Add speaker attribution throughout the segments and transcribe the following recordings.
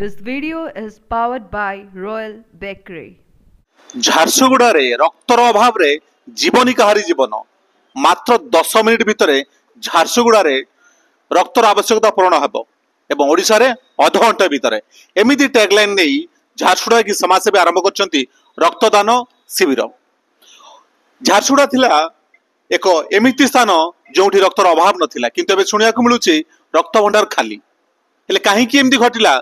Speaker 1: This video is powered by Royal Bakery.
Speaker 2: ଝାରସୁଗୁଡ଼ାରେ ରକ୍ତର ଅଭାବରେ ଜୀବନି କାହାରି ଜୀବନ ମାତ୍ର 10 ମିନିଟ୍ ଭିତରେ ଝାରସୁଗୁଡ଼ାରେ ରକ୍ତର ଆବଶ୍ୟକତା ପୂରଣ ହେବ ଏବଂ ଓଡ଼ିଶାରେ ଅଧଘଣ୍ଟା ଭିତରେ ଏମିତି ଟ୍ୟାଗଲାଇନ୍ ନେଇ ଝାରସୁଗୁଡ଼ା କି ସମାଜସେବୀ ଆରମ୍ଭ କରିଛନ୍ତି ରକ୍ତଦାନ ଶିବିର। ଝାରସୁଗୁଡ଼ା ଥିଲା ଏକ ଏମିତି ସ୍ଥାନ ଯେଉଁଠି ରକ୍ତର ଅଭାବ ନଥିଲା, କିନ୍ତୁ ଏବେ ଶୁଣିବାକୁ ମିଳୁଛି ରକ୍ତ ଭଣ୍ଡାର ଖାଲି। ହେଲେ କାହିଁକି ଏମିତି ଘଟିଲା,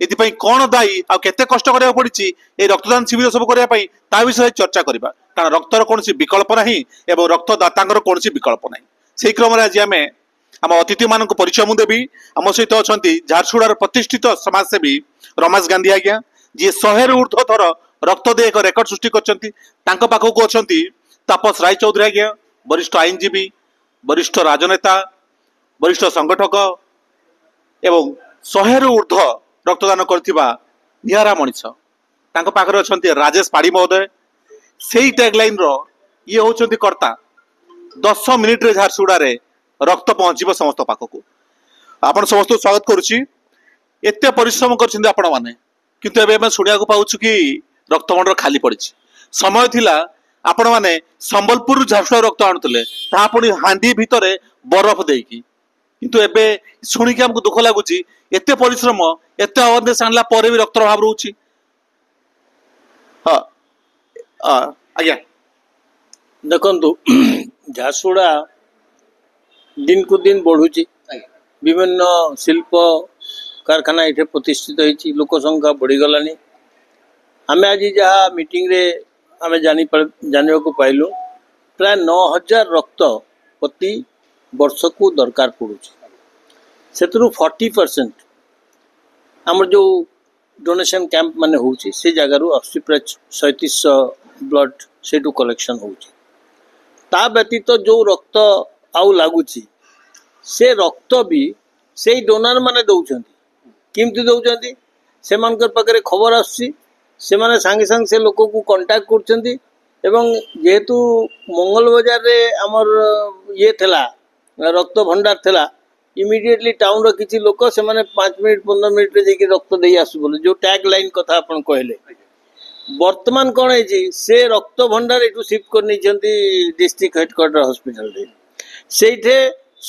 Speaker 2: ଏଥିପାଇଁ କ'ଣ ଦାୟୀ ଆଉ କେତେ କଷ୍ଟ କରିବାକୁ ପଡ଼ିଛି এই ରକ୍ତଦାନ ଶିବିର ସବୁ କରିବା ପାଇଁ, ତା ବିଷୟରେ ଚର୍ଚ୍ଚା କରିବା। କାରଣ ରକ୍ତର କୌଣସି ବିକଳ୍ପ ନାହିଁ ଏବଂ ରକ୍ତଦାତାଙ୍କର କୌଣସି ବିକଳ୍ପ ନାହିଁ। ସେହି କ୍ରମରେ ଆଜି ଆମେ ଆମ ଅତିଥିମାନଙ୍କୁ ପରିଚୟ ମୁଁ ଦେବି। ଆମ ସହିତ ଅଛନ୍ତି ଝାରସୁଗୁଡ଼ାର ପ୍ରତିଷ୍ଠିତ ସମାଜସେବୀ ରମେଶ ଗାନ୍ଧୀ ଆଜ୍ଞା, ଯିଏ 100ରୁ ଉର୍ଦ୍ଧ୍ୱ ଥର ରକ୍ତ ଦେଇ ଏକ ରେକର୍ଡ ସୃଷ୍ଟି କରିଛନ୍ତି। ତାଙ୍କ ପାଖକୁ ଅଛନ୍ତି ତାପସ ରାୟଚୌଧୁରୀ ଆଜ୍ଞା, ବରିଷ୍ଠ ଆଇନଜୀବୀ, ବରିଷ୍ଠ ରାଜନେତା, ବରିଷ୍ଠ ସଂଗଠକ ଏବଂ 100ରୁ ଉର୍ଦ୍ଧ୍ୱ ରକ୍ତଦାନ କରିଥିବା ନିଆରା ମଣିଷ। ତାଙ୍କ ପାଖରେ ଅଛନ୍ତି ରାଜେଶ ପାଢ଼ୀ ମହୋଦୟ। ସେଇ ଟ୍ୟାଗଲାଇନ୍ର ଇଏ ହେଉଛନ୍ତି କର୍ତ୍ତା। 10 ମିନିଟ୍ରେ ଝାରସୁଗୁଡ଼ାରେ ରକ୍ତ ପହଞ୍ଚିବ ସମସ୍ତ ପାଖକୁ। ଆପଣ ସମସ୍ତଙ୍କୁ ସ୍ୱାଗତ କରୁଛି। ଏତେ ପରିଶ୍ରମ କରିଛନ୍ତି ଆପଣମାନେ, କିନ୍ତୁ ଏବେ ଆମେ ଶୁଣିବାକୁ ପାଉଛୁ କି ରକ୍ତଭଣ୍ଡାର ଖାଲି ପଡ଼ିଛି। ସମୟ ଥିଲା ଆପଣମାନେ ସମ୍ବଲପୁରରୁ ଝାରସୁଗୁଡ଼ା ରକ୍ତ ଆଣୁଥିଲେ, ତାହା ପୁଣି ହାଣ୍ଡି ଭିତରେ ବରଫ ଦେଇକି। କିନ୍ତୁ ଏବେ ଶୁଣିକି ଆମକୁ ଦୁଃଖ ଲାଗୁଛି, ଏତେ ପରିଶ୍ରମ ଏତେ ଆୱାରନେସ୍ ଆଣିଲା ପରେ ବି ରକ୍ତର ଅଭାବ ରହୁଛି। ହଁ ଆଜ୍ଞା
Speaker 3: ଦେଖନ୍ତୁ, ଝାରସୁଗୁଡ଼ା ଦିନକୁ ଦିନ ବଢ଼ୁଛି। ବିଭିନ୍ନ ଶିଳ୍ପ କାରଖାନା ଏଠି ପ୍ରତିଷ୍ଠିତ ହୋଇଛି, ଲୋକ ସଂଖ୍ୟା ବଢ଼ିଗଲାଣି। ଆମେ ଆଜି ଯାହା ମିଟିଂରେ ଆମେ ଜାଣିବାକୁ ପାଇଲୁ, ପ୍ରାୟ 9,000 ରକ୍ତ ପ୍ରତି ବର୍ଷକୁ ଦରକାର ପଡ଼ୁଛି। ସେଥିରୁ 40% ଆମର ଯେଉଁ ଡୋନେସନ୍ କ୍ୟାମ୍ପ ମାନେ ହେଉଛି ସେ ଜାଗାରୁ ଆସୁଛି। ପ୍ରାୟ 3700 ବ୍ଲଡ଼ ସେଇଠୁ କଲେକ୍ସନ୍ ହେଉଛି। ତା ବ୍ୟତୀତ ଯେଉଁ ରକ୍ତ ଆଉ ଲାଗୁଛି, ସେ ରକ୍ତ ବି ସେଇ ଡୋନର ମାନେ ଦେଉଛନ୍ତି। କେମିତି ଦେଉଛନ୍ତି? ସେମାନଙ୍କ ପାଖରେ ଖବର ଆସୁଛି, ସେମାନେ ସାଙ୍ଗେ ସାଙ୍ଗେ ସେ ଲୋକକୁ କଣ୍ଟାକ୍ଟ କରୁଛନ୍ତି। ଏବଂ ଯେହେତୁ ମଙ୍ଗଳ ବଜାରରେ ଆମର ଇଏ ଥିଲା, ରକ୍ତ ଭଣ୍ଡାର ଥିଲା, ଇମିଡ଼ିଏଟଲି ଟାଉନର କିଛି ଲୋକ ସେମାନେ 5 ମିନିଟ୍ 15 ମିନିଟ୍ରେ ଯାଇକି ରକ୍ତ ଦେଇ ଆସୁ ବୋଲି ଯେଉଁ ଟ୍ୟାଗ୍ ଲାଇନ୍ କଥା ଆପଣ କହିଲେ। ବର୍ତ୍ତମାନ କ'ଣ ହେଇଛି, ସେ ରକ୍ତ ଭଣ୍ଡାର ଏଠୁ ସିଫ୍ଟ କରି ନେଇଛନ୍ତି ଡିଷ୍ଟ୍ରିକ୍ଟ ହେଡ଼କ୍ୱାର୍ଟର ହସ୍ପିଟାଲରେ। ସେଇଠି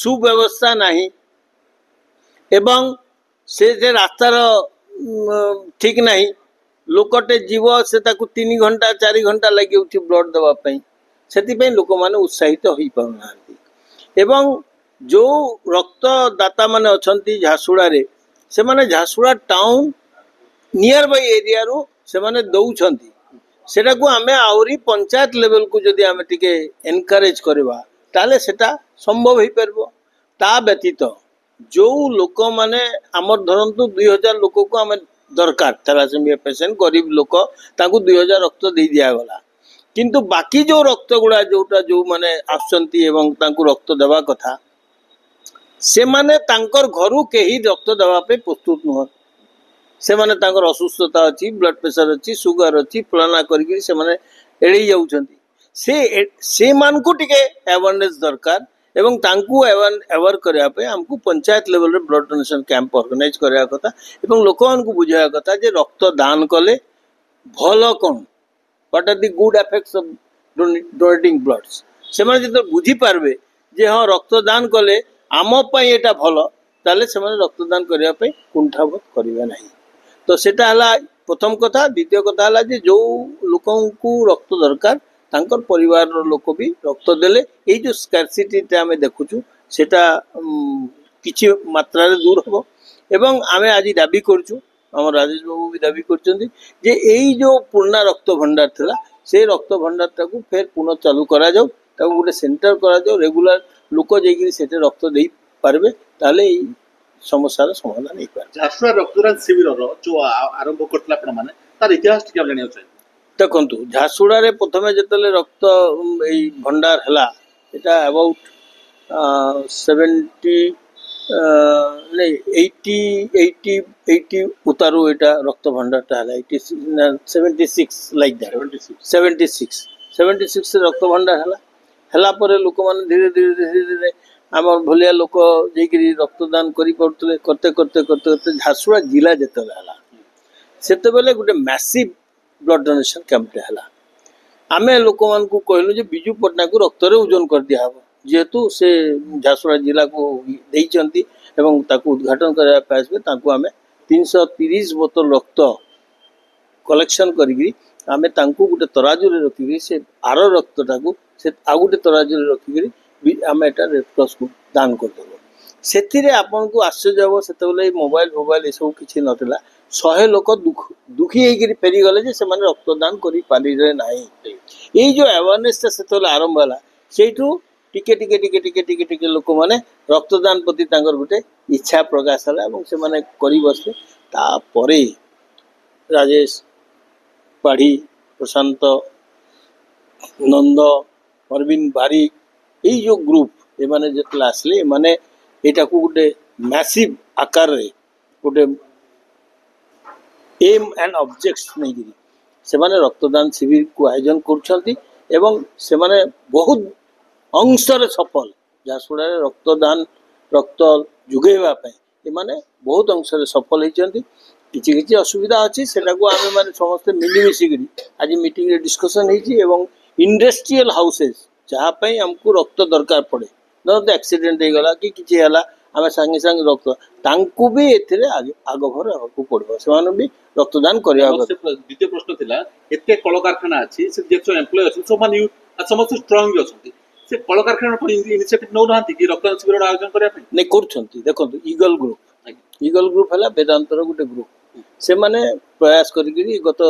Speaker 3: ସୁବ୍ୟବସ୍ଥା ନାହିଁ ଏବଂ ସେ ରାସ୍ତାର ଠିକ୍ ନାହିଁ। ଲୋକଟେ ଯିବ, ସେ ତାକୁ 3 ଘଣ୍ଟା 4 ଘଣ୍ଟା ଲାଗିଯାଉଛି ବ୍ଲଡ଼ ଦେବା ପାଇଁ। ସେଥିପାଇଁ ଲୋକମାନେ ଉତ୍ସାହିତ ହୋଇପାରୁନାହାନ୍ତି। ଏବଂ ଯେଉଁ ରକ୍ତଦାତା ମାନେ ଅଛନ୍ତି ଝାରସୁଗୁଡ଼ାରେ, ସେମାନେ ଝାରସୁଗୁଡ଼ା ଟାଉନ୍ ନିୟର ବାଇ ଏରିଆରୁ ସେମାନେ ଦେଉଛନ୍ତି। ସେଟାକୁ ଆମେ ଆହୁରି ପଞ୍ଚାୟତ ଲେଭେଲକୁ ଯଦି ଆମେ ଟିକେ ଏନକରେଜ କରିବା, ତାହେଲେ ସେଟା ସମ୍ଭବ ହେଇପାରିବ। ତା ବ୍ୟତୀତ ଯେଉଁ ଲୋକମାନେ ଆମର ଧରନ୍ତୁ 2000 ଲୋକକୁ ଆମେ ଦରକାର, ଥାଲାସେମିଆ ପେସେଣ୍ଟ ଗରିବ ଲୋକ, ତାଙ୍କୁ 2000 ରକ୍ତ ଦେଇ ଦିଆଗଲା। କିନ୍ତୁ ବାକି ଯେଉଁ ରକ୍ତ ଗୁଡ଼ା ଯେଉଁମାନେ ଆସୁଛନ୍ତି ଏବଂ ତାଙ୍କୁ ରକ୍ତ ଦେବା କଥା, ସେମାନେ ତାଙ୍କର ଘରୁ କେହି ରକ୍ତ ଦେବା ପାଇଁ ପ୍ରସ୍ତୁତ ନୁହଁ। ସେମାନେ ତାଙ୍କର ଅସୁସ୍ଥତା ଅଛି, ବ୍ଲଡ଼ ପ୍ରେସର ଅଛି, ସୁଗାର ଅଛି, ଫଳାନା କରିକି ସେମାନେ ଏଡ଼େଇ ଯାଉଛନ୍ତି। ସେମାନଙ୍କୁ ଟିକେ ଆୱାରନେସ୍ ଦରକାର ଏବଂ ତାଙ୍କୁ ଆୱାର କରିବା ପାଇଁ ଆମକୁ ପଞ୍ଚାୟତ ଲେଭେଲରେ ବ୍ଲଡ଼ ଡୋନେସନ୍ କ୍ୟାମ୍ପ ଅର୍ଗାନାଇଜ କରିବା କଥା ଏବଂ ଲୋକମାନଙ୍କୁ ବୁଝାଇବା କଥା ଯେ ରକ୍ତ ଦାନ କଲେ ଭଲ କ'ଣ, what are the good effects of donating bloods. ସେମାନେ ଯେତେବେଳେ ବୁଝିପାରିବେ ଯେ ହଁ ରକ୍ତ ଦାନ କଲେ ଆମ ପାଇଁ ଏଇଟା ଭଲ, ତାହେଲେ ସେମାନେ ରକ୍ତଦାନ କରିବା ପାଇଁ କୁଣ୍ଠାବୋଧ କରିବେ ନାହିଁ। ତ ସେଟା ହେଲା ପ୍ରଥମ କଥା। ଦ୍ୱିତୀୟ କଥା ହେଲା ଯେ ଯେଉଁ ଲୋକଙ୍କୁ ରକ୍ତ ଦରକାର, ତାଙ୍କର ପରିବାରର ଲୋକ ବି ରକ୍ତ ଦେଲେ ଏଇ ଯେଉଁ ସ୍କାର୍ସିଟିଟା ଆମେ ଦେଖୁଛୁ, ସେଟା କିଛି ମାତ୍ରାରେ ଦୂର ହେବ। ଏବଂ ଆମେ ଆଜି ଦାବି କରୁଛୁ, ଆମର ରାଜେଶ ବାବୁ ବି ଦାବି କରିଛନ୍ତି ଯେ ଏଇ ଯେଉଁ ପୁରୁଣା ରକ୍ତ ଭଣ୍ଡାର ଥିଲା, ସେଇ ରକ୍ତ ଭଣ୍ଡାରଟାକୁ ଫେର ପୁନଃ ଚାଲୁ କରାଯାଉ, ତାକୁ ଗୋଟେ ସେଣ୍ଟର କରାଯାଉ, ରେଗୁଲାର ଲୋକ ଯାଇକିରି ସେଠି ରକ୍ତ ଦେଇପାରିବେ, ତାହେଲେ ଏଇ ସମସ୍ୟାର ସମାଧାନ ହେଇପାରେ।
Speaker 2: ଝାରସୁଗୁଡ଼ା ରକ୍ତଦାନ ଶିବିରର ଯେଉଁ ଆରମ୍ଭ କରିଥିଲେ ଆପଣମାନେ, ତାର ଇତିହାସ ଟିକେ ଜାଣିବାକୁ ଚାହିଁବେ।
Speaker 3: ଦେଖନ୍ତୁ, ଝାରସୁଗୁଡ଼ାରେ ପ୍ରଥମେ ଯେତେବେଳେ ରକ୍ତ ଏଇ ଭଣ୍ଡାର ହେଲା, এটা অ্যাবাউট 80 ଉତାରୁ ଏଇଟା ରକ୍ତ ଭଣ୍ଡାରଟା ହେଲା। 76 ଲାଇକ୍ ଦ୍ୟାଟ୍, 76 ରକ୍ତ ଭଣ୍ଡାର ହେଲା ପରେ ଲୋକମାନେ ଧୀରେ ଧୀରେ ଆମର ଭଳିଆ ଲୋକ ଯାଇକିରି ରକ୍ତଦାନ କରିପାରୁଥିଲେ। କରତେ ଝାରସୁଗୁଡ଼ା ଜିଲ୍ଲା ଯେତେବେଳେ ହେଲା, ସେତେବେଳେ ଗୋଟେ ମ୍ୟାସିଭ ବ୍ଲଡ୍ ଡୋନେସନ୍ କ୍ୟାମ୍ପଟେ ହେଲା। ଆମେ ଲୋକମାନଙ୍କୁ କହିଲୁ ଯେ ବିଜୁ ପଟ୍ଟନାୟକକୁ ରକ୍ତରେ ଓଜନ କରିଦିଆହବ, ଯେହେତୁ ସେ ଝାରସୁଗୁଡ଼ା ଜିଲ୍ଲାକୁ ଦେଇଛନ୍ତି ଏବଂ ତାକୁ ଉଦ୍ଘାଟନ କରିବା ପାଇଁ ଆସିବେ। ତାଙ୍କୁ ଆମେ 330 ବୋତଲ ରକ୍ତ କଲେକ୍ସନ୍ କରିକି ଆମେ ତାଙ୍କୁ ଗୋଟେ ତରାଜୁରେ ରଖିକିରି ସେ ଆର ରକ୍ତଟାକୁ ସେ ଆଉ ଗୋଟେ ତରାଜୁରେ ରଖିକିରି ଆମେ ଏଟା ରେଡ୍ କ୍ରସ୍କୁ ଦାନ କରିଦେବୁ। ସେଥିରେ ଆପଣଙ୍କୁ ଆଶ୍ଚର୍ଯ୍ୟ ହେବ, ସେତେବେଳେ ମୋବାଇଲ ଏସବୁ କିଛି ନଥିଲା। 100 ଲୋକ ଦୁଃଖୀ ହେଇକିରି ଫେରିଗଲେ ଯେ ସେମାନେ ରକ୍ତଦାନ କରିପାରିଲେ ନାହିଁ। ଏଇ ଯେଉଁ ଆୱାରନେସ୍ଟା ସେତେବେଳେ ଆରମ୍ଭ ହେଲା, ସେଇଠୁ ଟିକେ ଟିକେ ଟିକେ ଟିକେ ଟିକେ ଟିକେ ଲୋକମାନେ ରକ୍ତଦାନ ପ୍ରତି ତାଙ୍କର ଗୋଟେ ଇଚ୍ଛା ପ୍ରକାଶ ହେଲା ଏବଂ ସେମାନେ କରି ବସିଲେ। ତାପରେ ରାଜେଶ ପାଢ଼ୀ, ପ୍ରଶାନ୍ତ ନନ୍ଦ, ଅରବିନ୍ଦ ବାରିକ, ଏଇ ଯେଉଁ ଗ୍ରୁପ ଏମାନେ ଯେତେବେଳେ ଆସିଲେ, ଏମାନେ ଏଇଟାକୁ ଗୋଟେ ମ୍ୟାସିଭ ଆକାରରେ ଗୋଟେ ଏମ୍ ଆଣ୍ଡ ଅବଜେକ୍ଟସ୍ ନେଇକିରି ସେମାନେ ରକ୍ତଦାନ ଶିବିରକୁ ଆୟୋଜନ କରୁଛନ୍ତି ଏବଂ ସେମାନେ ବହୁତ ଅଂଶରେ ସଫଳ। ଝାରସୁଗୁଡ଼ାରେ ରକ୍ତ ଯୋଗାଇବା ପାଇଁ ଏମାନେ ବହୁତ ଅଂଶରେ ସଫଳ ହେଇଛନ୍ତି। କିଛି କିଛି ଅସୁବିଧା ଅଛି, ସେଟାକୁ ଆମେମାନେ ସମସ୍ତେ ମିଳିମିଶିକିରି ଆଜି ମିଟିଂରେ ଡିସ୍କସନ୍ ହେଇଛି ଏବଂ ଇଣ୍ଡଷ୍ଟ୍ରିଆଲ ହାଉସେସ୍ ଯାହା ପାଇଁ ଆମକୁ ରକ୍ତ ଦରକାର ପଡ଼େ, ଧରନ୍ତୁ ଆକ୍ସିଡେଣ୍ଟ ହେଇଗଲା କି କିଛି ହେଲା, ଆମେ ସାଙ୍ଗେ ସାଙ୍ଗେ ରକ୍ତ, ତାଙ୍କୁ ବି ଏଥିରେ ଆଗଭର ହେବାକୁ ପଡ଼ିବ, ସେମାନେ ବି ରକ୍ତଦାନ କରିବା କଥା।
Speaker 2: ଦ୍ୱିତୀୟ ପ୍ରଶ୍ନ ଥିଲା, ଏତେ କଳକାରଖାନା ଅଛି, ସେ ଯେତେ ଏମ୍ପ୍ଲୟ ଅଛନ୍ତି ସେମାନେ ସମସ୍ତେ ଷ୍ଟ୍ରଙ୍ଗ ଅଛନ୍ତି, ସେ କଳକାରଖାନା ଇନିସିଏଟିଭ ନେଉନାହାନ୍ତି କି ରକ୍ତଦାନ ଶିବିରର ଆୟୋଜନ କରିବା ପାଇଁ?
Speaker 3: ନାଇଁ, କରୁଛନ୍ତି। ଦେଖନ୍ତୁ, ଇଗଲ ଗ୍ରୁପ ହେଲା ବେଦାନ୍ତର ଗୋଟେ ଗ୍ରୁପ। ସେମାନେ ପ୍ରୟାସ କରିକିରି ଗତ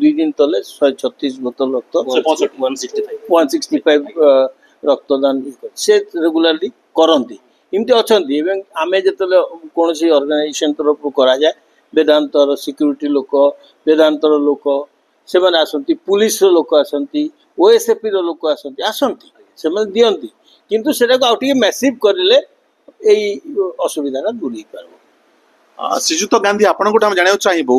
Speaker 3: 2 ଦିନ ତଳେ 136 ବୋତଲ ରକ୍ତ 165 ରକ୍ତଦାନ ସେ ରେଗୁଲାରଲି କରନ୍ତି। ଏମିତି ଅଛନ୍ତି ଏବଂ ଆମେ ଯେତେବେଳେ କୌଣସି ଅର୍ଗାନାଇଜେସନ ତରଫରୁ କରାଯାଏ, ବେଦାନ୍ତର ସିକ୍ୟୁରିଟି ଲୋକ, ବେଦାନ୍ତର ଲୋକ ସେମାନେ ଆସନ୍ତି, ପୁଲିସର ଲୋକ ଆସନ୍ତି, OSFPର ଲୋକ ଆସନ୍ତି, ସେମାନେ ଦିଅନ୍ତି। କିନ୍ତୁ ସେଟାକୁ ଆଉ ଟିକେ ମ୍ୟାସିଭ କରିଲେ ଏଇ ଅସୁବିଧାଟା ଦୂର ହେଇପାରିବ।
Speaker 2: ଶ୍ରୀଯୁକ୍ତ ଗାନ୍ଧୀ, ଆପଣଙ୍କଠୁ ଆମେ ଜାଣିବାକୁ ଚାହିଁବୁ,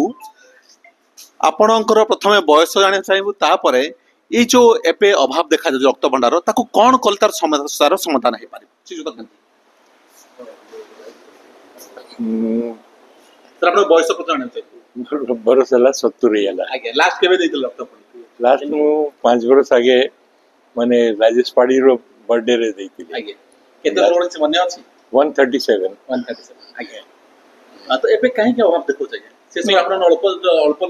Speaker 2: ଆପଣଙ୍କର ପ୍ରଥମେ ବୟସ ଜାଣିବାକୁ ଚାହିଁବୁ, ତାପରେ ଏଇ ଯୋଉ ଏବେ ଅଭାବ ଦେଖାଯାଉଛି ରକ୍ତ ଭଣ୍ଡାର, ତାକୁ କଣ କଲେ ତାର ସମସ୍ୟାର ସମାଧାନ ହେଇପାରିବ? ଶ୍ରୀଯୁକ୍ତ ଗାନ୍ଧୀ, ଆପଣଙ୍କ ବୟସ ପ୍ରଥମେ ଜାଣିବାକୁ ଚାହିଁବୁ।
Speaker 4: बरस ହେଲା 70 ହେଲା।
Speaker 2: ଆଜ୍ଞା, ଲାଷ୍ଟ କେବେ ଦେଇଥିଲେ ରକ୍ତ?
Speaker 4: ଲାଷ୍ଟ ମୁଁ 5 ବର୍ଷ ଆगे ମାନେ ରାଜେଶ ପାଢ଼ୀର ବର୍ଥଡେ ରେ ଦେଇଥିଲି।
Speaker 2: ଆଜ୍ଞା, କେତେ ବର୍ଷ ମନେ ଅଛି?
Speaker 4: 137।
Speaker 2: ଆଜ୍ଞା, ତ ଏବେ କାହିଁକି ଅଭାବ ଦେଖୁଛ? ଆଜ୍ଞା, ସେ ସବୁ ଆପଣ ଅଳ୍ପ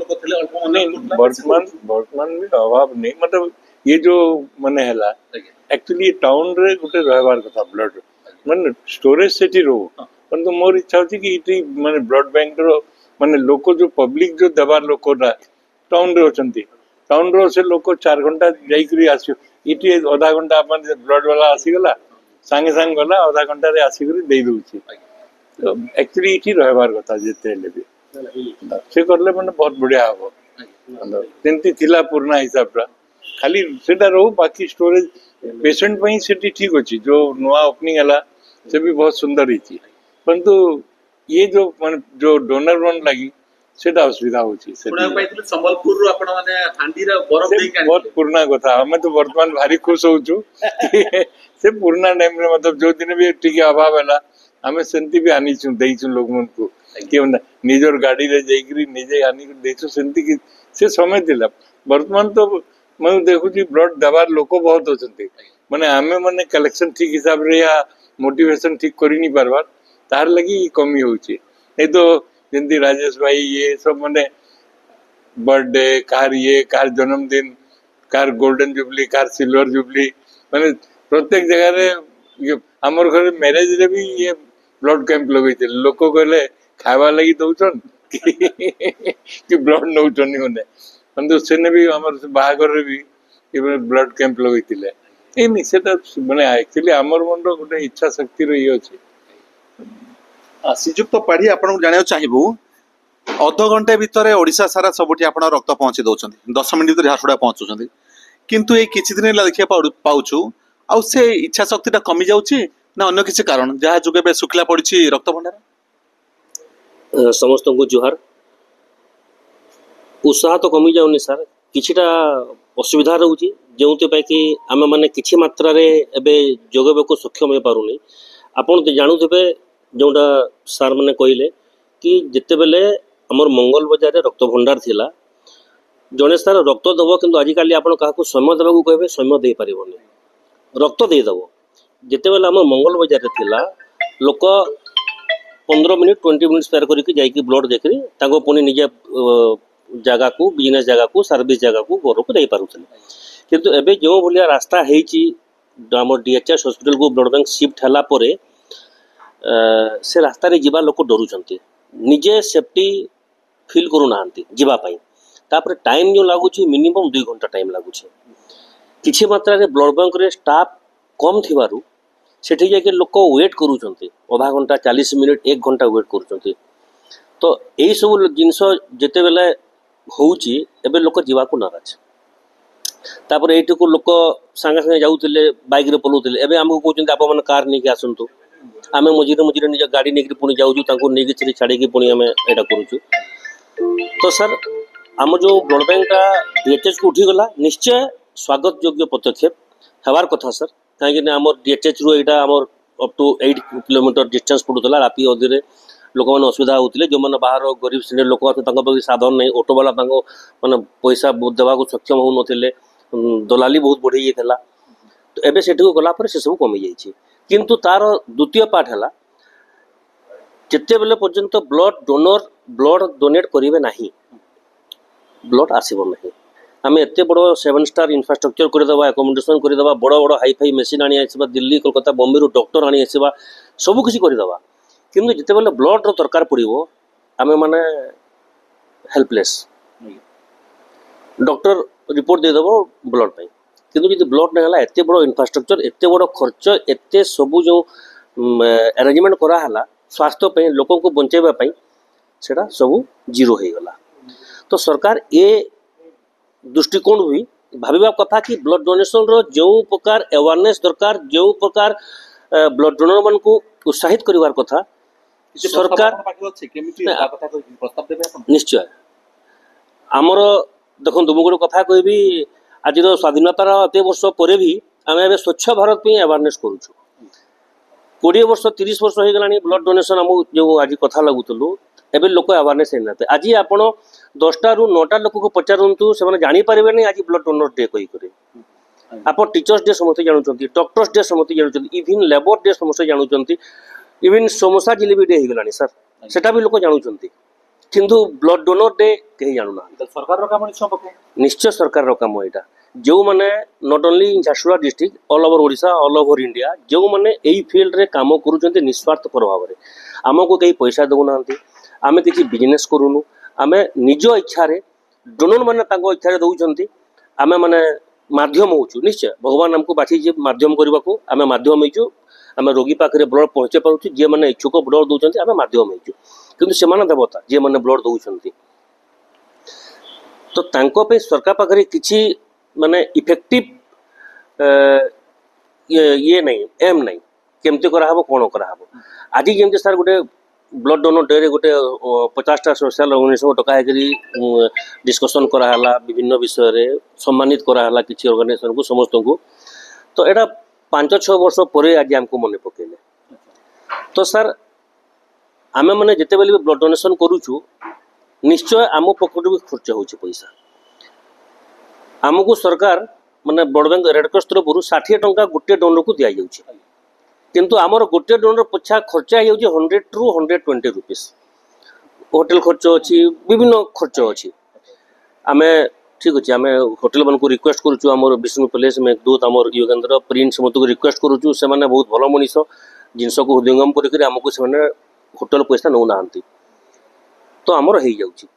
Speaker 2: ଲୋକ ଥିଲେ, ଅଳ୍ପ ମନେ
Speaker 4: ବର୍ତ୍ତମାନ ବି ଅଭାବ नहीं, मतलब ये जो ମାନେ ହେଲା एक्चुअली टाउन रे ଗୋଟେ ରହିବାର କଥା ବ୍ଲଡ ମାନେ ଷ୍ଟୋରେଜ ସେଠି ରହୁ। କିନ୍ତୁ ମୋର ଇଚ୍ଛା ଅଛି କି ଏଠି ମାନେ ବ୍ଲଡ ବ୍ୟାଙ୍କ ର ମାନେ ଲୋକ ଯୋଉ ପବ୍ଲିକ ଯୋଉ ଦେବାର ଲୋକଟା ଟାଉନ ରେ ଅଛନ୍ତି, ଟାଉନ ର ସେ ଲୋକ 4 ଘଣ୍ଟା ଯାଇକରି ଆସିବ, ଏଠି ଅଧା ଘଣ୍ଟା ମାନେ ବ୍ଲଡ ବାଲା ଆସିଗଲା, ସାଙ୍ଗେ ସାଙ୍ଗେ ଗଲା, ଅଧା ଘଣ୍ଟାରେ ଆସିକରି ଦେଇ ଦଉଛି। एक्चुअली ଏଠି ରହିବାର କଥା ଯେତେ ହେଲେ ବି ସେ କରଲେ ମାନେ ବହୁତ ବଢିଆ ହବ। ଯେମିତି ଥିଲା ପୁରୁଣା ହିସାବଟା, ଖାଲି ସେଟା ରହୁ, ବାକି ଷ୍ଟୋରେଜ पेशेंट ପାଇଁ ସେଠି ଠିକ ଅଛି। ଯୋଉ ନୂଆ ଓପନିଂ ହେଲା ସେ ବି ବହୁତ ସୁନ୍ଦର ହେଇଛି, କିନ୍ତୁ ये जो ମାନେ ଯୋଉ ଡୋନର ମାନ ଲାଗି ସେଟା ଅସୁବିଧା ହଉଛି।
Speaker 2: ସମ୍ବଲପୁରରୁ ଆପଣ ମାନେ ହାଣ୍ଡିର ବରଫ ଦେଇକି
Speaker 4: ବହୁତ ପୁରୁଣା କଥା, ଆମେ ତ ବର୍ତ୍ତମାନ ଭାରି ଖୁସି ହଉଛୁ ସେ ପୁରୁଣା ଟାଇମରେ मतलब ଯୋଉ ଦିନ ବି ଟିକେ ଅଭାବ ହେଲା ଆମେ ସେମିତି ବି ଆଣିଛୁ ଦେଇଛୁ ଲୋକମାନଙ୍କୁ, କି ନିଜର ଗାଡିରେ ଯାଇକିରି ନିଜେ ଆଣିକି ଦେଇଛୁ, ସେମିତି କି ସେ ସମୟ ଥିଲା। ବର୍ତ୍ତମାନ ତ ମୁଁ ଦେଖୁଛି ବ୍ଲଡ ଦେବାର ଲୋକ ବହୁତ ଅଛନ୍ତି, ମାନେ ଆମେ ମାନେ କଲେକ୍ସନ ଠିକ ହିସାବରେ या मोटिवेशन ठीक କରି ନି ପାରବାର, ତାର ଲାଗି କମି ହଉଛି। ଏ ତ ଯେମିତି ରାଜେଶ ଭାଇ ये सब ମାନେ बर्थडे कार जन्मदिन, car golden jubilee, car silver jubilee, ମାନେ प्रत्येक जगह रे हमर घर मैरिज रे भी ये ब्लड कैंप लगे, लोक कहले खावा लगी दौन कि ब्लड नौचनी मैंने, କିନ୍ତୁ ସେने ବି ଆମର ବାହାଘର ରେ ବି ବ୍ଲड କ୍ୟାମ୍ପ ଲଗେଇଥିଲେ। ଏମିତି ସେଟା ମାନେ ଆକ୍ଚୁଆଲି ଆମର ମନର ଗୋଟେ ଇଚ୍ଛା ଶକ୍ତିର ଇଏ ଅଛି।
Speaker 2: ଶ୍ରୀଯୁକ୍ତ ପାଢ଼ୀ, ଆପଣଙ୍କୁ ଜାଣିବାକୁ ଚାହିଁବୁ, ଅଧଘଣ୍ଟେ ଭିତରେ ଓଡ଼ିଶା ସାରା ସବୁଠି ଆପଣ ରକ୍ତ ପହଞ୍ଚି ଦଉଛନ୍ତି, 10 ମିନିଟ୍ ଭିତରେ ଝାରସୁଗୁଡ଼ା ପହଞ୍ଚୁଛନ୍ତି, କିନ୍ତୁ ଏଇ କିଛି ଦିନ ହେଲା ଦେଖିବାକୁ ପାଉଛୁ ଆଉ ସେ ଇଚ୍ଛା ଶକ୍ତିଟା କମି ଯାଉଛି ନା ଅନ୍ୟ କିଛି କାରଣ ଯାହା ଯୋଗୁଁ ଏବେ ଶୁଖିଲା ପଡିଛି ରକ୍ତ ଭଣ୍ଡାର?
Speaker 5: ସମସ୍ତଙ୍କୁ ଜୁହାର। ଉତ୍ସାହ ତ କମି ଯାଉନି ସାର୍, କିଛିଟା ଅସୁବିଧା ରହୁଛି ଯେଉଁଥିପାଇଁ କି ଆମେମାନେ କିଛି ମାତ୍ରାରେ ଏବେ ଯୋଗାଇବାକୁ ସକ୍ଷମ ହେଇପାରୁନି। ଆପଣ ତ ଜାଣୁଥିବେ, ଯେଉଁଟା ସାର୍ ମାନେ କହିଲେ କି ଯେତେବେଳେ आमर मंगल बजार रे रक्त भंडार थिला जड़े सार रक्त दब कि आजिकल आप समय देवाक कहे समय दे पारबनी रक्त देदेव जिते बेले आम मंगल बजार थिला लोक 15 मिनिट 20 मिनिट स्पेयर करके ब्लड देखिए पुणी निजे जगह को बिजनेस जगह को सर्विस जगह को घर को दे पारुଥିଲେ किंतु एबे जो भलिया रास्ता हेची आम डीएचएस हॉस्पिटल को ब्लड बैंक शिफ्ट हला परे से रास्ता रे जीवा लोक डरुचंती निजे सेफ्टी फील करू नांती जीवा पाई तापर टाइम जो लागुची मिनिमम 2 घंटा टाइम लागुची किछि मात्रा रे ब्लड बैंक रे स्टाफ कम थिबारु सेठी जाके लोक वेट करूचंती आधा घंटा 40 मिनिट 1 घंटा वेट करूचंती तो यही सब जिनस जिते बेले होउची एबे लोक जीवा को नाराज तापर एठी को लोक संगे संगे जाउतिले बाइक रे पलुतिले एबे हमको कहउचंती आप मन कार नेकी आसंतु आमे मझिरे मझिरे निज गाड़ी नेकी पुणी जाउजु तांको नेकी छड़ी छाड़ी पुणी आमे एटा करूचु तो सर आम जो ब्लड बैंकटा डीएचएच को उठी गला निश्चय स्वागत योग्य पदक्षेप हेबार कथा सर कहीं आम डीएचएच रु यहाँ आम अप टू 8 किलोमीटर डिस्टेंस पड़ूला राति अधे लोक मैंने असुविधा होते जो मैंने बाहर गरीब श्रेणी लोक अच्छे साधन नहीं ऑटो वाला मैंने पैसा देवाक सक्षम हो नथिले दलाली बहुत बढ़ी जाता तो एबे सेठी को गला से सब कमी जाइए किंतु तार द्वितीय पार्ट है जिते बेले पर्यंत ब्लड डोनेट करेंगे ना ब्लड आसब ना आम एत बड़ 7 स्टार इनफ्रास्ट्रक्चर करदेवा एकोमोडेशन करदेवा बड़ बड़ हाईफाई मेसीन आनी आसवा दिल्ली कोलकाता बॉम्बे रू डॉक्टर आनी आसवा सबकिछि करदेवा किंतु जिते बेले ब्लड रो दरकार पड़ो आम माने हेल्पलेस डॉक्टर रिपोर्ट देदेव ब्लड पाई किंतु जब ब्लड नहीं है एत बड़ इनफ्रास्ट्रक्चर एत बड़ खर्च एत सबू जो अरेंजमेंट कराला स्वास्थ्य लोक को बचाइवाई से सब जीरो हो गला तो सरकार ए दृष्टिकोण भी भाविबा कथा कि ब्लड डोनेशन रो जो प्रकार अवेयरनेस दरकार जो प्रकार ब्लड डोनर मान को उत्साहित करिवार कथा सरकार निश्चय आमर देखो तुम गोटे कथा कहबी आज स्वाधीनतार एत वर्ष पर भी आम ए स्वच्छ भारत पे अवेयरनेस करूँ 20 वर्ष 30 वर्ष हो गलानी ब्लड डोनेशन आम जो आज कथा लगुलु एबे लोक अवेयरनेस होना आज आप 10टा रू 9टा लोक को पचारतु से जापर नहीं आज ब्लड डोनर डे कही आप टीचर्स डे समस्त जानते डॉक्टर्स डे समस्त जानते इवन लेबर डे समस्त जानते इवन समोसा जिलेबी डे हो गलानी सर सेटा भी लोक जानते किंतु ब्लड डोनर डे कहीं जानूना
Speaker 2: सरकार काम
Speaker 5: निश्चय सरकार काम यहाँ जो मैंने not only in Jharsuguda district all over Odisha all over India जो मैंने यही फील्ड रे काम करुँच निस्वार्थ भाव में आमको कहीं पैसा देना आम किसी बिजनेस करूनु आम निज इच्छा डोनर मैंने इच्छा दौरान आम मैंने माध्यम होचु निश्चय भगवान आमको बाछी माध्यम करने को आम माध्यम होचु आम रोगी पाखे ब्लड पहुँचे पार्छु जी मैंने इच्छुक ब्लड दौरान आम माध्यम होचु किंतु से देवता जी मैंने ब्लड दौरान तो सरकार पाखे किसी माने इफेक्टिव ये नहीं एम नहीं केमती कराहब कौन कराहब आज जमी सार गोटे ब्लड डोनर डे गोटे 50टा सोशल ऑर्गेनाइजेशन डकाई डिस्कसन कराला विभिन्न विषय रे सम्मानित कराला किसी ऑर्गेनाइजेशन को समस्त को तो यहाँ 5-6 वर्ष पर आज आमको मन पकेले तो सर आम मैंने जिते बेले ब्लड डोनेशन करूँ निश्चय आम पकेट भी खर्च हो पैसा आमको सरकार माने ब्लड बैंक रेडक्रॉस तरफ 60 टंका गोटे डोनर को दि जाऊँगी किंतु आमर गोटे डोनर पछा खर्चा हो 100 ରୁ 120 रुपीस होटेल खर्च अच्छी विभिन्न खर्च अच्छी आम ठीक अच्छे आम होटेल मान को रिक्वेस्ट करुचु आम विष्णु पैलेस मेघदूत आम योगेंद्र प्रिंट समस्त को रिक्वेस्ट करुचु से बहुत भल मनीष जिनस को हृदयंगम करके आमको से होटेल पैसा नौ ना तो आमर हो जाऊँगी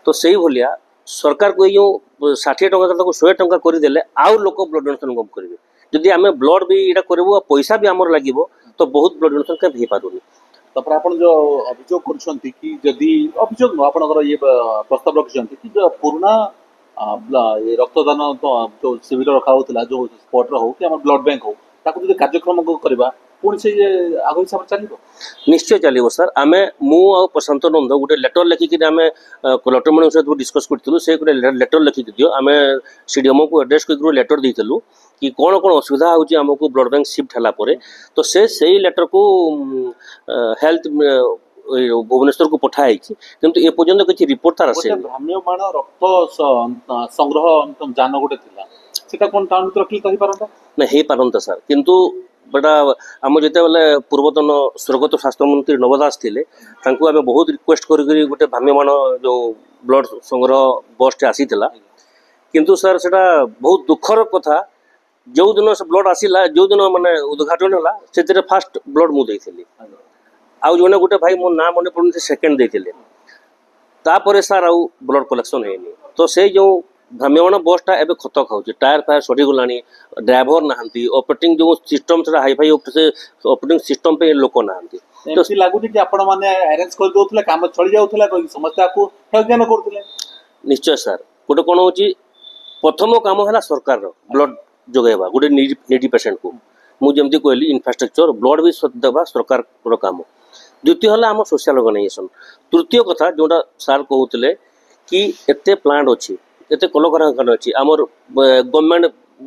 Speaker 5: तो से भाया सरकार को जो 60 टंका 100 टंका करदे आउ लोक ब्लड डोनेशन कम करेंगे जदि आम ब्लड भी यहाँ करूँ पैसा भी आमर लगे तो बहुत ब्लड डोनेशन कहीं हो पारूनी
Speaker 2: तापर आप जो अभियोग कर जदि अभियोग नुह आप ये प्रस्ताव रखिंट कि जो पुराना रक्तदान जो शिविर रखा होता जो स्पॉट हो कि ब्लड बैंक हो ताकू कार्यक्रम करवा पुणी से आग हिसाब से चलो
Speaker 5: निश्चय चलो सर आम मु प्रशांत नंद गोटे लेटर लिखिकी आम कलेक्टर मान सहित डिस्कस करूँ से गोटे लेटर लिखिकी दियो आम सीडीएमओ को एड्रेस कर लेटर देलु कि कौन कौन असुविधा होची आमको ब्लड बैंक शिफ्ट हला परे तो से लेटर को हेल्थ भुवनेश्वर को पठाई किंतु ए पर्यंत किसी रिपोर्ट तार आसे
Speaker 2: भ्राम्यमाण रक्त संग्रह जान गोटे थिला सेटा कोन टाउन रखली कहि पारंता
Speaker 5: ना हे पारंता सर किंतु बड़ा आम जिते बेले पूर्वतन स्वर्गत स्वास्थ्य मंत्री नव दास थिले तांको आमे बहुत रिक्वेस्ट करी गोटे भ्राम्यमाण जो ब्लड संग्रह बसटे आसीथिला किंतु सर सेटा बहुत दुखर कथा जो दिन से ब्लड आसीला जो दिन माने उद्घाटन होला सेतिरे फास्ट ब्लड मु देइथिली आउ जने गोटे भाई मो ना मने पड़न सेकंड देइथिले तापरे सर आउ ब्लड कलेक्शन हेनी तो से जो भ्राम्यमाण बसटा एबे खत खाଉଛି टायर फायर सड़ी गलानी ड्राइवर नाहंती ऑपरेटिंग जो सिस्टम से हाई फाई ऑपरेटिंग सिस्टम पे लोक नाहंती
Speaker 2: तो सी लागुनी कि आपण माने अरेंज कर दोथले काम चली जाउथला कोई समस्या को ज्ञान करथले
Speaker 5: निश्चय सर गोटे कोन होची प्रथम काम हला सरकार रो ब्लड जोगेबा गोटे नीडी पेशेंट को मु जेमती कहली इंफ्रास्ट्रक्चर ब्लड भी देबा सरकार रो काम द्वितीय हला हम सोशल ऑर्गेनाइजेशन तृतीय कथा जोटा सर कहउतले कि एते प्लांट अछि एते कलकारखाना अच्छी आमर गवर्नमेंट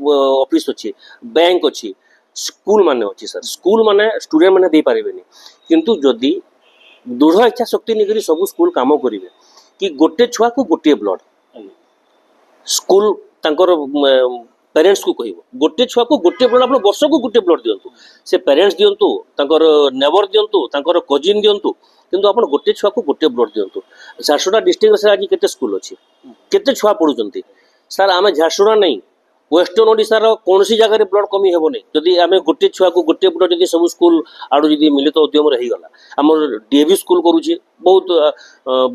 Speaker 5: ऑफिस अच्छी बैंक अच्छी स्कूल माने अच्छी सर स्कूल माने स्टूडेंट माने दे पारे किंतु जदि दृढ़ इच्छा शक्ति निकरी सब स्कूल काम करेंगे कि गोटे छुआ को गोटे ब्लड स्कूल तांकर पेरेंट्स को कहब गोटे छुआ को गोटे ब्लड आप वर्ष को गोटे ब्लड दिंतु से पेरेंट्स दिंतु तांकर नेबर दिंतु तांकर कजिन दिंतु किंतु आप गोटे छुआ को गोटे ब्लड दिंतु झारसुगुड़ा डिस्ट्रिक्ट आज केते स्कूल अच्छी केते छुआ पढ़ुचंती सर आमे झारसुगुड़ा नहीं वेस्टर्न ओडिशा रो कोनसी जगह रे ब्लड कमी हेबो नहीं जदि आमे गोटे छुआ को गोटे ब्लड जदि सब स्कूल आडू जदि मिलित उद्यम रही गला हमर डीएवी स्कूल करूची बहुत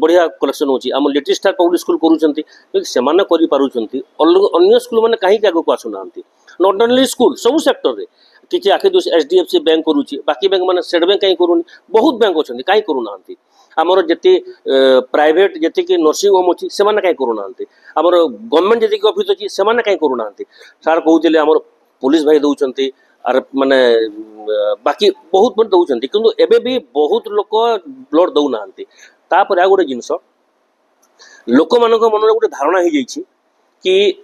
Speaker 5: बढ़िया कलेक्शन होची हम लिटिल स्टार पब्लिक स्कूल करूचंती सेमाने करि पारुचंती अन्य स्कूल माने काहे आगो को आसुनांती नॉट ओनली स्कूल सब सेक्टर रे किछि आखे दोस एचडीएफसी बैंक करूची बाकी बैंक माने स्टेट बैंक काहे करूनी बहुत बैंक अछंती काहे करूनांती आमर जेते प्राइवेट जेते कि नर्सिंग होम अच्छी से कहीं करूना आमर गवर्नमेंट जेते ऑफिस अच्छी से कहीं करूना सार कहते आमर पुलिस भाई दौरान आर माने बाकी बहुत बड़ दौरान किंतु एबे भी बहुत लोक ब्लड दौना तापर आ गोटे जिनस लोक मान मन गोटे धारणा हो जाइए कि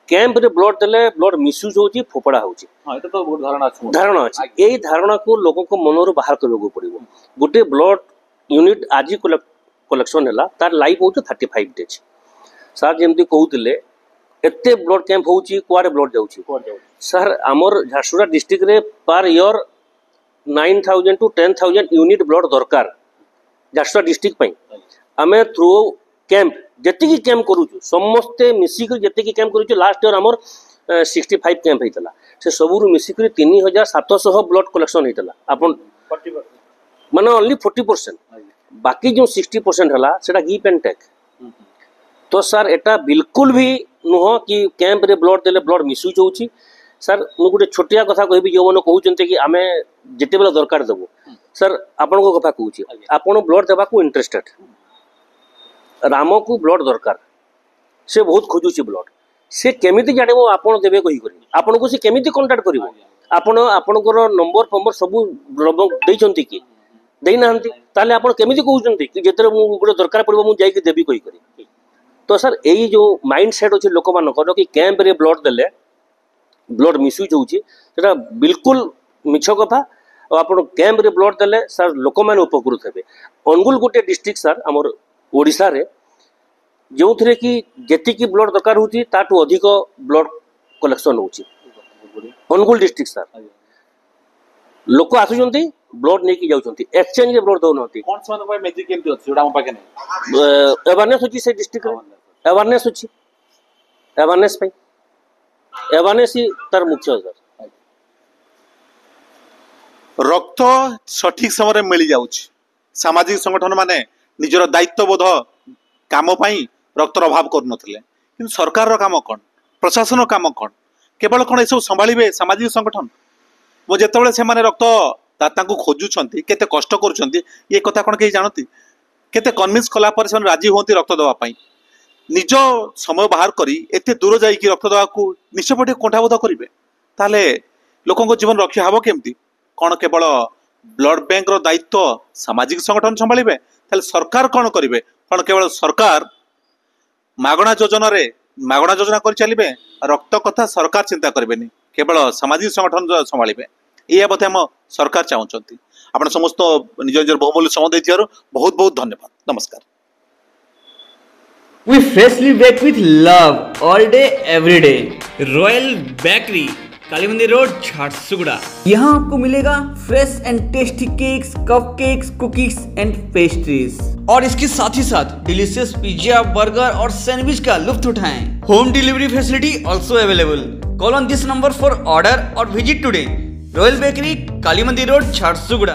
Speaker 5: कैंप रे ब्लड देले ब्लड मिसयूज होची फोपड़ा होची
Speaker 2: एटा तो बहुत धारणा
Speaker 5: अछि एई धारणा को लोगों को मनोर बाहर करबो पड़िबो गोटे ब्लड यूनिट आज कलेक्शन है तार लाइफ हो 35 डेज सर जमी कहते एते ब्लड कैंप होची कुआडे ब्लड जाउची सर आमर झारसुगुड़ा डिस्ट्रिक्ट रे per year 9000 to 10000 unit blood दरकार झारसुगुड़ा डिस्ट्रिक्ट पई आमे थ्रू कैंप जेतिकी कैंप करूछु समस्ते मिसिक जेतिकी कैंप करूछु लास्ट ईयर आमर 65 कैंप हेतला से सबुरु मिसिक 3700 ब्लड कलेक्शन हेतला आपन 40% माने ओनली 40% बाकी जो 60% हला सेटा गिव एंड टेक तो सर एटा बिल्कुल भी नुह कि कैंप रे ब्लड देले ब्लड मिसयूज होची सर मु गोटे छोटिया कथा कहबी जो मन कहउचंते कि आमे जेते बेला दरकार देबो सर आपन को कथा कहउची आपन ब्लड देबा को इंटरेस्टेड राम को ब्लड दरकार से बहुत खोजुची ब्लड से केमिति जानिबो आपन देबे कहि करी आपन को से केमिति कांटेक्ट करिवो आपन आपनकर नंबर फंबर सब दैचंती कि देई नाहंती ताले आपन केमिति कहउचंती कि जेतरे मु गोटे दरकार पड़िबो मु जाई कि देबी कहि करी तो सर एई जो माइंड सेट अछि लोक मानकर कि कैंप रे ब्लड देले ब्लड मिसयूज होउची सेटा बिल्कुल मिछ कथा और आपन कैंप रे ब्लड देले सर लोक मान उपकृत हेबे अनुगुल गोटे डिस्ट्रिक्ट सर हमर ओडिसा रे जो थरे कि जेतिकी ब्लड दरकार होची ताटू अधिक ब्लड कलेक्शन होची अनुगुल डिस्ट्रिक्ट सर लोक आसुचंती ब्लड नेकी जाउचंती एक्सचेंज रे ब्लड दउनती
Speaker 2: कोन सन भाई मैजिक केमती अछि जोडा हम पाके नै
Speaker 5: अवेयरनेस होची से डिस्ट्रिक्ट रे अवेयरनेस होची अवेयरनेस पे अवेयरनेस ही तार मुख्य सर
Speaker 2: रक्त सठिक समय मिल जाउछि सामाजिक संगठन माने निजर दायित्वबोध काम पाई रक्तर अभाव कर नथिले किंतु सरकार रो काम कोन प्रशासन काम कोन केवल कोन एसो संभाळिबे सामाजिक संगठन वो जेतेबेले से माने रक्त तांको खोजुछंती केते कष्ट करूछंती ये कथा कोन के जानती केते कन्विंस कला पर से राजी होंती रक्त दवा पाई निज समय बाहर करी एते दूर जाई कि रक्त दवा को निश्चय कोठाबोध करिवे ताले लोकन को जीवन रक्षा हबो केमती कोन केवल ब्लड बैंक रो दायित्व सामाजिक संगठन संभाळिबे ताले सरकार कोन करिवे कोन केवल सरकार मागणा योजना कर चलिए रक्त कथा सरकार चिंता करेंगे केवल सामाजिक संगठन संभाଳିबे ये बोधे हम सरकार चाहूँगी ଆପଣ ସମସ୍ତ ନିଜ ନିଜର ବହୁମୂଲ୍ୟ ସମୟ ଦେଇଥିବାରୁ ବହୁତ ବହୁତ ଧନ୍ୟବାଦ। ନମସ୍କାର।
Speaker 6: We freshly bake with love all day every day. Royal Bakery, Kalimandir road, Jharsuguda. यहाँ आपको मिलेगा fresh and tasty cakes, cupcakes, cookies and pastries, और इसके साथ ही साथ डिलीशियस पिज्जा, बर्गर और सैंडविच का लुत्फ उठाएं। Home delivery facility also available. Call on this number for order और visit today. Royal Bakery, Kalimandir road, Jharsuguda.